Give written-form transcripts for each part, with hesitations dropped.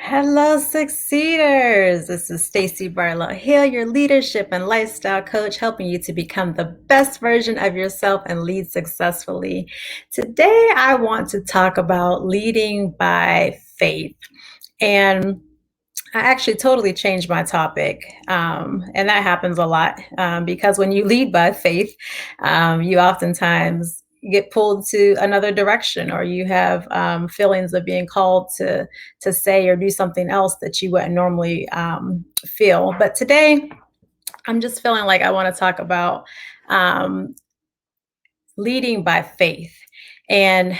Hello, Succeeders. This is Stacy Barlow Hill, your leadership and lifestyle coach, helping you to become the best version of yourself and lead successfully. Today, I want to talk about leading by faith. And I actually totally changed my topic. And that happens a lot because when you lead by faith, you oftentimes get pulled to another direction, or you have feelings of being called to say or do something else that you wouldn't normally feel. But today, I'm just feeling like I want to talk about um, leading by faith. And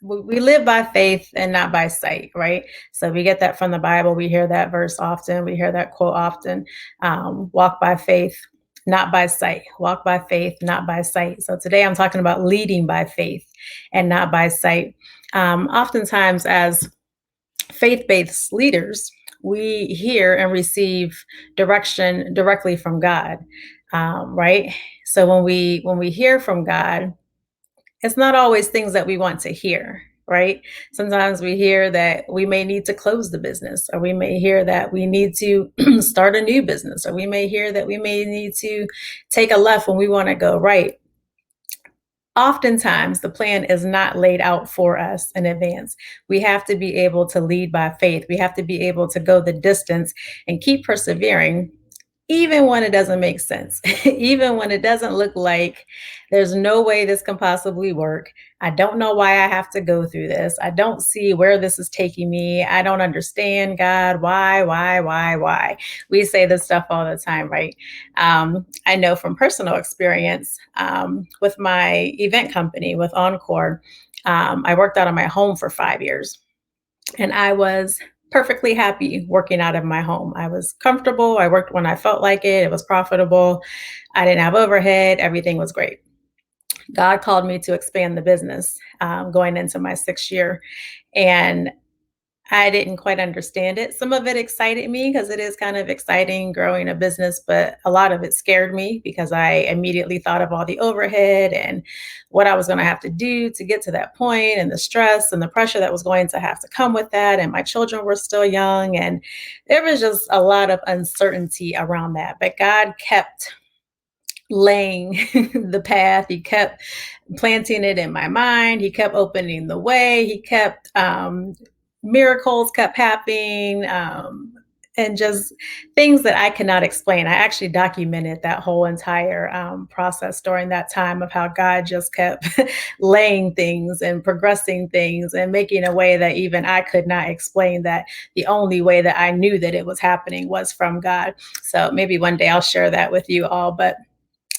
we live by faith and not by sight, right? So we get that from the Bible. We hear that verse often. We hear that quote often. Walk by faith, not by sight. Walk by faith, not by sight. So today I'm talking about leading by faith and not by sight. Oftentimes, as faith-based leaders, we hear and receive direction directly from God, right? So when we hear from God, it's not always things that we want to hear, right? Sometimes we hear that we may need to close the business, or we may hear that we need to start a new business, or we may hear that we may need to take a left when we want to go right. Oftentimes, the plan is not laid out for us in advance. We have to be able to lead by faith. We have to be able to go the distance and keep persevering even when it doesn't make sense, even when it doesn't look like there's no way this can possibly work. I don't know why I have to go through this. I don't see where this is taking me. I don't understand, God. Why? We say this stuff all the time, right? I know from personal experience with my event company, with Encore, I worked out of my home for 5 years. And I was perfectly happy working out of my home. I was comfortable. I worked when I felt like it. It was profitable. I didn't have overhead. Everything was great. God called me to expand the business going into my 6th year. And I didn't quite understand it. Some of it excited me because it is kind of exciting growing a business, but a lot of it scared me because I immediately thought of all the overhead and what I was going to have to do to get to that point, and the stress and the pressure that was going to have to come with that. And my children were still young, and there was just a lot of uncertainty around that. But God kept laying the path. He kept planting it in my mind. He kept opening the way. He kept miracles kept happening, and just things that I cannot explain. I actually documented that whole entire process during that time of how God just kept laying things and progressing things and making a way that even I could not explain, that the only way that I knew that it was happening was from God. So maybe one day I'll share that with you all. But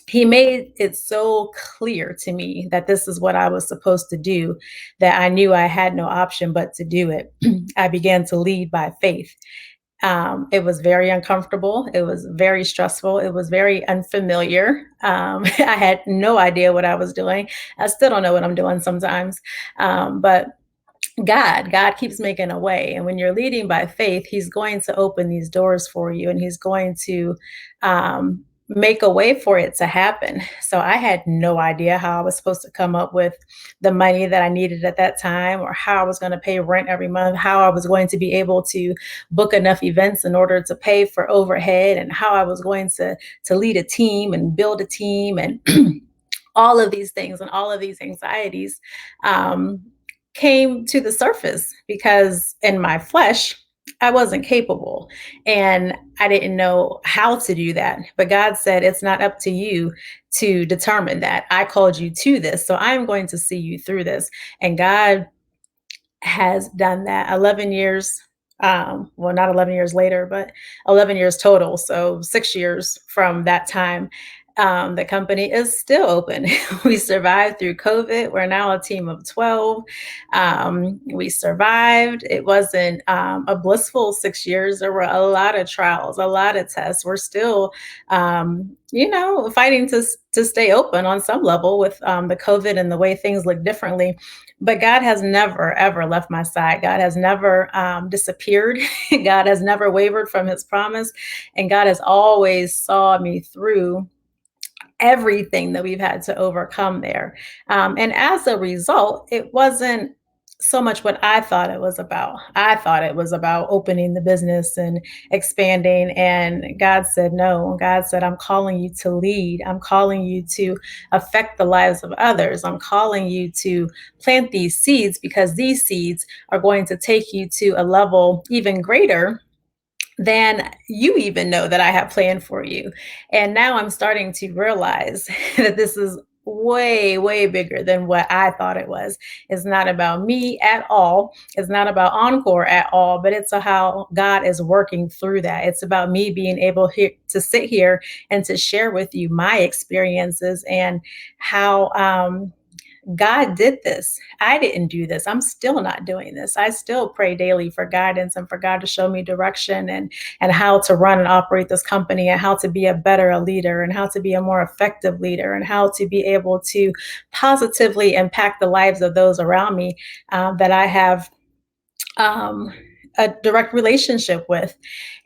he made it so clear to me that this is what I was supposed to do, that I knew I had no option but to do it. I began to lead by faith. It was very uncomfortable. It was very stressful. It was very unfamiliar. I had no idea what I was doing. I still don't know what I'm doing sometimes. But God keeps making a way. And when you're leading by faith, He's going to open these doors for you, and He's going to make a way for it to happen. So I had no idea how I was supposed to come up with the money that I needed at that time, or how I was going to pay rent every month, how I was going to be able to book enough events in order to pay for overhead, and how I was going to lead a team and build a team, and all of these things and all of these anxieties. Um, Came to the surface because in my flesh, I wasn't capable, and I didn't know how to do that. But God said, it's not up to you to determine that. I called you to this, so I'm going to see you through this. And God has done that. 11 years, well, not 11 years later, but 11 years total. So 6 years from that time, the company is still open. We survived through COVID. We're now a team of 12. We survived. It wasn't a blissful 6 years. There were a lot of trials, a lot of tests. We're still, fighting to stay open on some level with the COVID and the way things look differently. But God has never, ever left my side. God has never disappeared. God has never wavered from His promise. And God has always saw me through everything that we've had to overcome there. And as a result, it wasn't so much what I thought it was about. I thought it was about opening the business and expanding. And God said, no. God said, I'm calling you to lead. I'm calling you to affect the lives of others. I'm calling you to plant these seeds because these seeds are going to take you to a level even greater than you even know that I have planned for you. And now I'm starting to realize that this is way, way bigger than what I thought it was. It's not about me at all. It's not about Encore at all, but it's how God is working through that. It's about me being able to sit here and to share with you my experiences and how God did this. I didn't do this. I'm still not doing this. I still pray daily for guidance and for God to show me direction and how to run and operate this company and how to be a better leader and how to be a more effective leader and how to be able to positively impact the lives of those around me that I have um, a direct relationship with.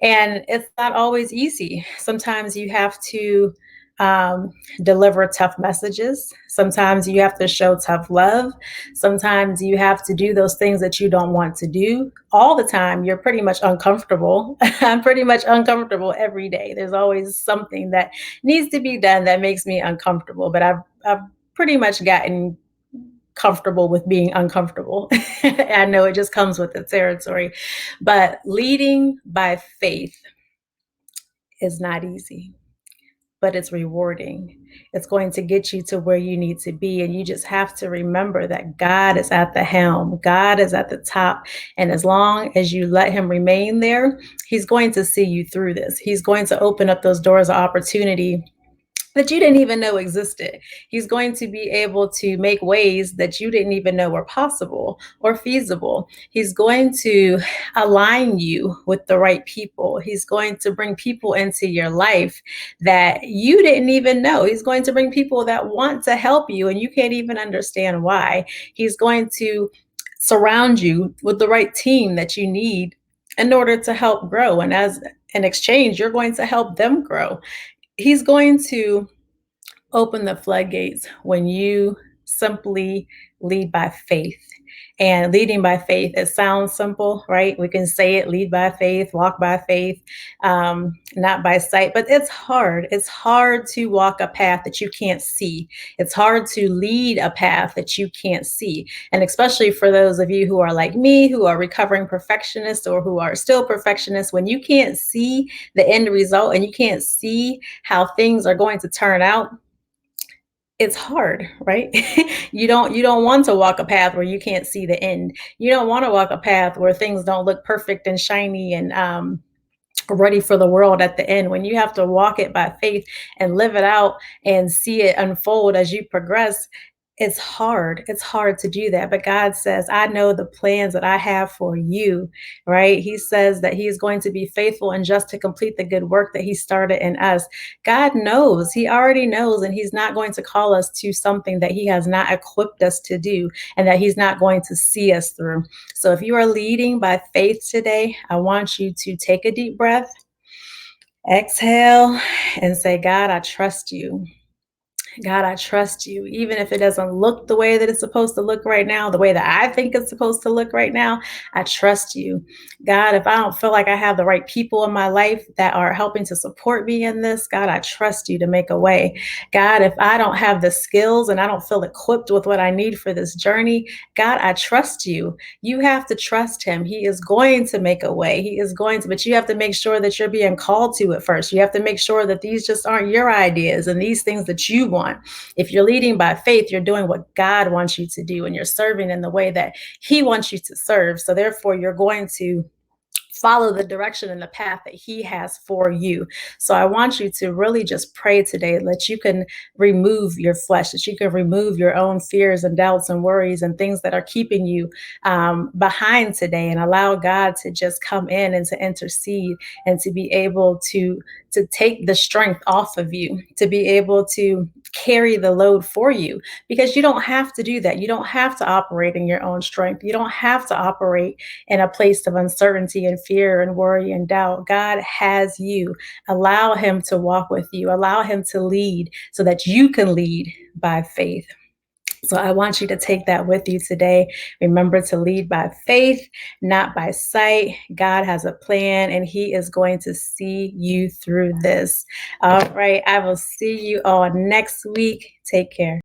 And it's not always easy. Sometimes you have to um, deliver tough messages. Sometimes you have to show tough love. Sometimes you have to do those things that you don't want to do. All the time, you're pretty much uncomfortable. I'm pretty much uncomfortable every day. There's always something that needs to be done that makes me uncomfortable. But I've pretty much gotten comfortable with being uncomfortable. I know it just comes with the territory, but leading by faith is not easy, but it's rewarding. It's going to get you to where you need to be. And you just have to remember that God is at the helm, God is at the top. And as long as you let Him remain there, He's going to see you through this. He's going to open up those doors of opportunity that you didn't even know existed. He's going to be able to make ways that you didn't even know were possible or feasible. He's going to align you with the right people. He's going to bring people into your life that you didn't even know. He's going to bring people that want to help you and you can't even understand why. He's going to surround you with the right team that you need in order to help grow. And as an exchange, you're going to help them grow. He's going to open the floodgates when you simply lead by faith. And leading by faith, it sounds simple, right? We can say it, lead by faith, walk by faith, not by sight, but it's hard. It's hard to walk a path that you can't see. It's hard to lead a path that you can't see. And especially for those of you who are like me, who are recovering perfectionists or who are still perfectionists, when you can't see the end result and you can't see how things are going to turn out, it's hard, right? You don't want to walk a path where you can't see the end. You don't want to walk a path where things don't look perfect and shiny and ready for the world at the end. When you have to walk it by faith and live it out and see it unfold as you progress, it's hard. It's hard to do that. But God says, I know the plans that I have for you, right? He says that He is going to be faithful and just to complete the good work that He started in us. God knows. He already knows, and He's not going to call us to something that He has not equipped us to do and that He's not going to see us through. So if you are leading by faith today, I want you to take a deep breath, exhale, and say, God, I trust you. God, I trust you. Even if it doesn't look the way that it's supposed to look right now, the way that I think it's supposed to look right now, I trust you. God, if I don't feel like I have the right people in my life that are helping to support me in this, God, I trust you to make a way. God, if I don't have the skills and I don't feel equipped with what I need for this journey, God, I trust you. You have to trust Him. He is going to make a way. He is going to, but you have to make sure that you're being called to it first. You have to make sure that these just aren't your ideas and these things that you want. If you're leading by faith, you're doing what God wants you to do and you're serving in the way that He wants you to serve. So therefore, you're going to follow the direction and the path that He has for you. So I want you to really just pray today that you can remove your flesh, that you can remove your own fears and doubts and worries and things that are keeping you behind today, and allow God to just come in and to intercede and to be able to take the strength off of you, to be able to carry the load for you, because you don't have to do that. You don't have to operate in your own strength. You don't have to operate in a place of uncertainty and fear and worry and doubt. God has you. Allow Him to walk with you. Allow Him to lead so that you can lead by faith. So I want you to take that with you today. Remember to lead by faith, not by sight. God has a plan and He is going to see you through this. All right. I will see you all next week. Take care.